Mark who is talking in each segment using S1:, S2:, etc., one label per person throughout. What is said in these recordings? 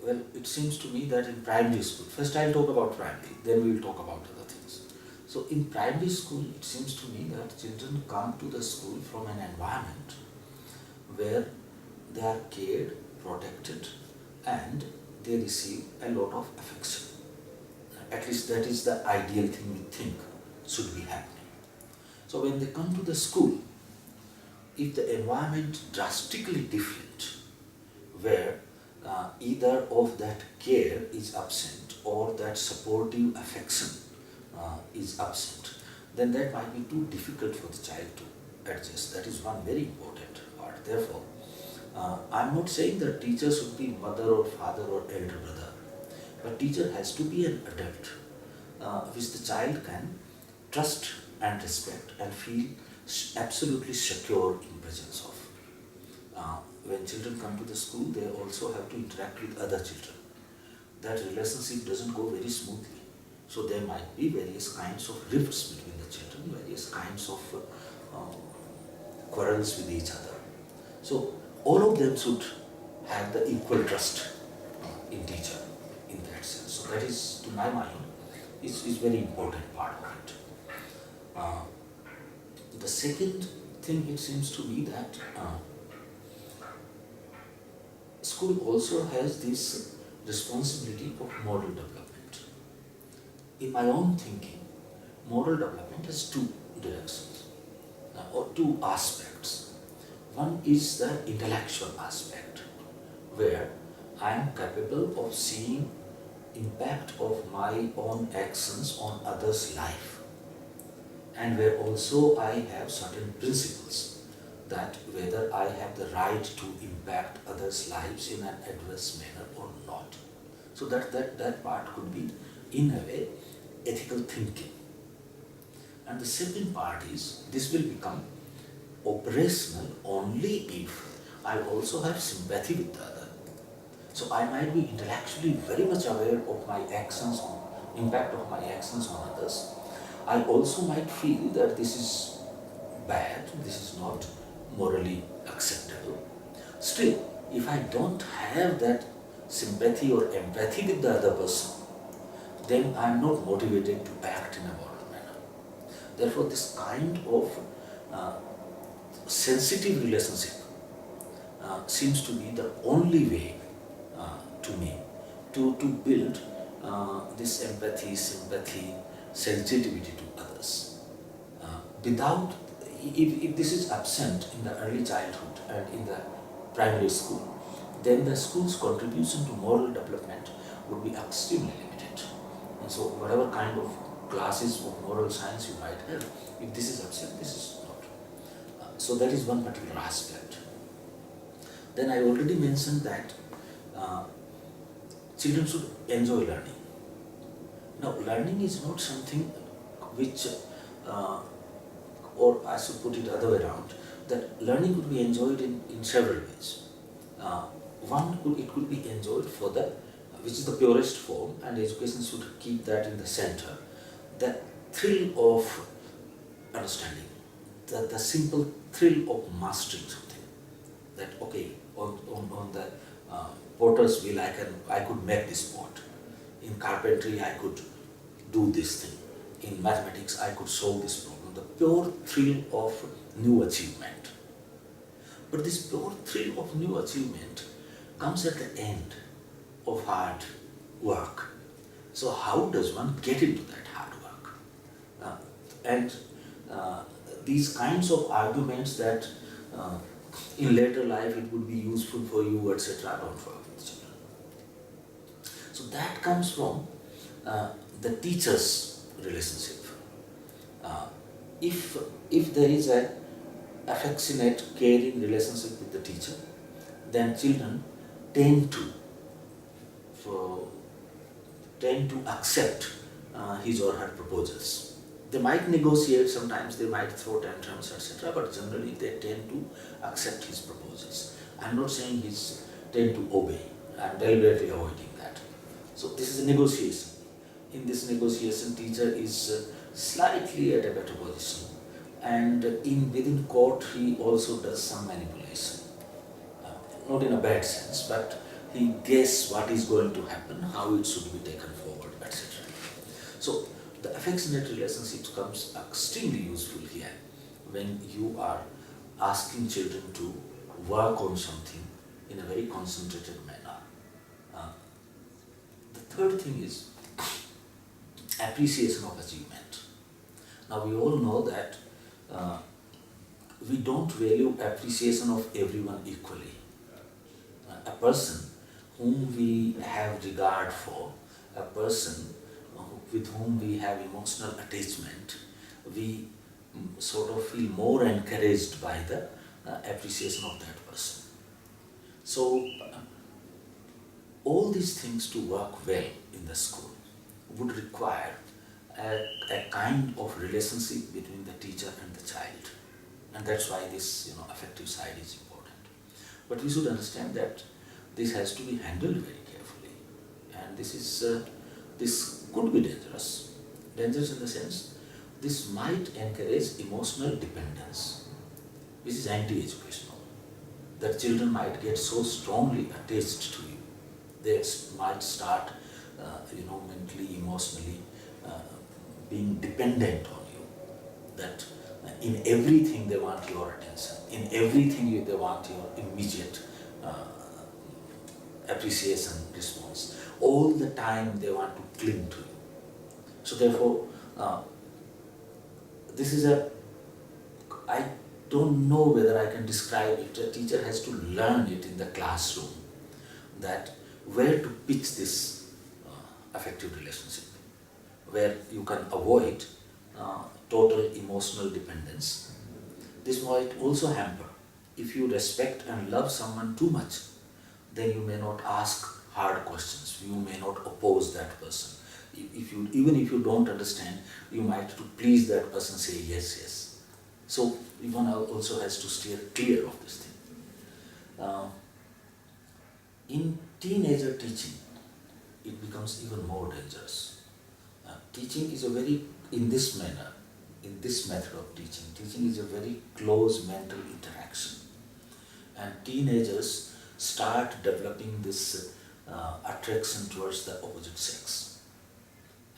S1: Well, it seems to me that in primary school, first I'll talk about primary, then we will talk about other things. So in primary school, it seems to me that children come to the school from an environment where they are cared, protected, and they receive a lot of affection. At least that is the ideal thing we think should be happening. So when they come to the school, if the environment drastically different, where either of that care is absent or that supportive affection is absent, then that might be too difficult for the child to adjust. That is one very important part. Therefore, I'm not saying that teacher should be mother or father or elder brother, but teacher has to be an adult which the child can trust and respect and feel absolutely secure in presence of. When children come to the school, they also have to interact with other children. That relationship doesn't go very smoothly. So there might be various kinds of rifts between the children, various kinds of quarrels with each other. So all of them should have the equal trust in teacher in that sense. So that is, to my mind, is very important part of it. The second thing, it seems to me that school also has this responsibility of moral development. In my own thinking, moral development has two directions or two aspects. One is the intellectual aspect, where I am capable of seeing impact of my own actions on others' life, and where also I have certain principles that whether I have the right to impact others' lives in an adverse manner or not. So that part could be, in a way, ethical thinking. And the second part is, this will become operational only if I also have sympathy with the other. So I might be intellectually very much aware of my actions on, impact of my actions on others. I also might feel that this is bad, this is not morally acceptable. Still, if I don't have that sympathy or empathy with the other person, then I am not motivated to act in a moral manner. Therefore, this kind of sensitive relationship seems to be the only way to me to build this empathy, sympathy, sensitivity to others. Without, if this is absent in the early childhood and in the primary school, then the school's contribution to moral development would be extremely limited. And so whatever kind of classes of moral science you might have, if this is absent, this is not. So that is one particular aspect. Then I already mentioned that children should enjoy learning. Now, learning is not something which, or I should put it other way around, that learning could be enjoyed in several ways. One, it could be enjoyed for the, which is the purest form, and education should keep that in the center. The thrill of understanding, the simple thrill of mastering something. That, okay, on the potter's wheel I could make this pot. In carpentry I could do this thing. In mathematics I could solve this problem. The pure thrill of new achievement. But this pure thrill of new achievement comes at the end of hard work. So how does one get into that hard work? And these kinds of arguments that in later life it would be useful for you, etc., don't work with children. So that comes from the teacher's relationship. If there is an affectionate, caring relationship with the teacher, then children tend to accept his or her proposals. They might negotiate, sometimes they might throw tantrums, etc., but generally they tend to accept his proposals. I'm not saying he's tend to obey, I'm deliberately avoiding that. So this is a negotiation. In this negotiation, teacher is slightly at a better position, and within court he also does some manipulation. Not in a bad sense, but he guess what is going to happen, how it should be taken forward, etc. So the affectionate relationships comes extremely useful here when you are asking children to work on something in a very concentrated manner. Uh, the third thing is appreciation of achievement. Now we all know that uh, we don't value appreciation of everyone equally. A person whom we have regard for, a person with whom we have emotional attachment, we sort of feel more encouraged by the appreciation of that person. So, all these things to work well in the school would require a kind of relationship between the teacher and the child. And that's why this affective side is important. But we should understand that this has to be handled very carefully. And this could be dangerous. Dangerous in the sense, this might encourage emotional dependence, which is anti-educational. That children might get so strongly attached to you. They might start, mentally, emotionally being dependent on you. That in everything they want your attention. In everything they want your immediate appreciation response. All the time they want to cling to you. So therefore, this is I don't know whether I can describe it. A teacher has to learn it in the classroom, that where to pitch this affective relationship, where you can avoid total emotional dependence. This might also hamper. If you respect and love someone too much, then you may not ask hard questions. You may not oppose that person. Even if you don't understand, you might, to please that person, say yes, yes. So one also has to steer clear of this thing. In teenager teaching, it becomes even more dangerous. Teaching is in this manner, in this method of teaching is a very close mental interaction. And teenagers start developing this attraction towards the opposite sex.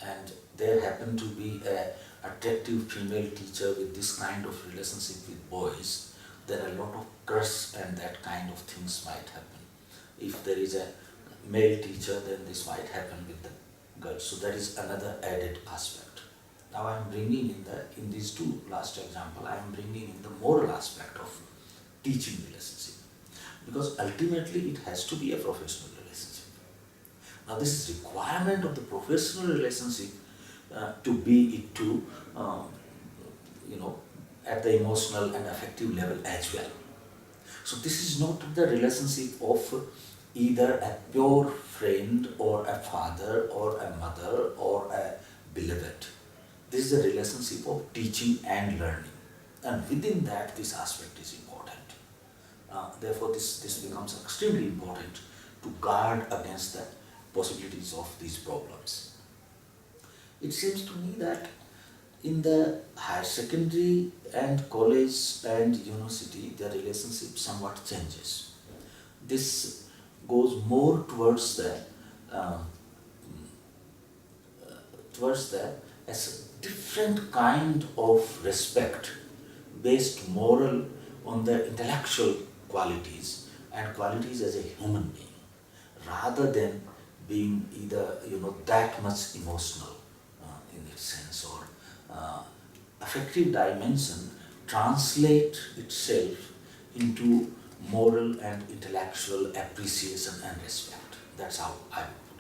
S1: And there happen to be an attractive female teacher with this kind of relationship with boys, then a lot of crush and that kind of things might happen. If there is a male teacher, then this might happen with the girls. So that is another added aspect. Now I am bringing in these two last example, I am bringing in the moral aspect of teaching relationship. Because ultimately it has to be a professional relationship. Now this is requirement of the professional relationship to be at the emotional and affective level as well. So this is not the relationship of either a pure friend or a father or a mother or a beloved. This is a relationship of teaching and learning. And within that, this aspect is important. Therefore, this becomes extremely important to guard against the possibilities of these problems. It seems to me that in the higher secondary and college and university, the relationship somewhat changes. This goes more towards the as a different kind of respect based moral on the intellectual qualities and qualities as a human being, rather than being either that much emotional in its sense, or affective dimension translate itself into moral and intellectual appreciation and respect. That's how I would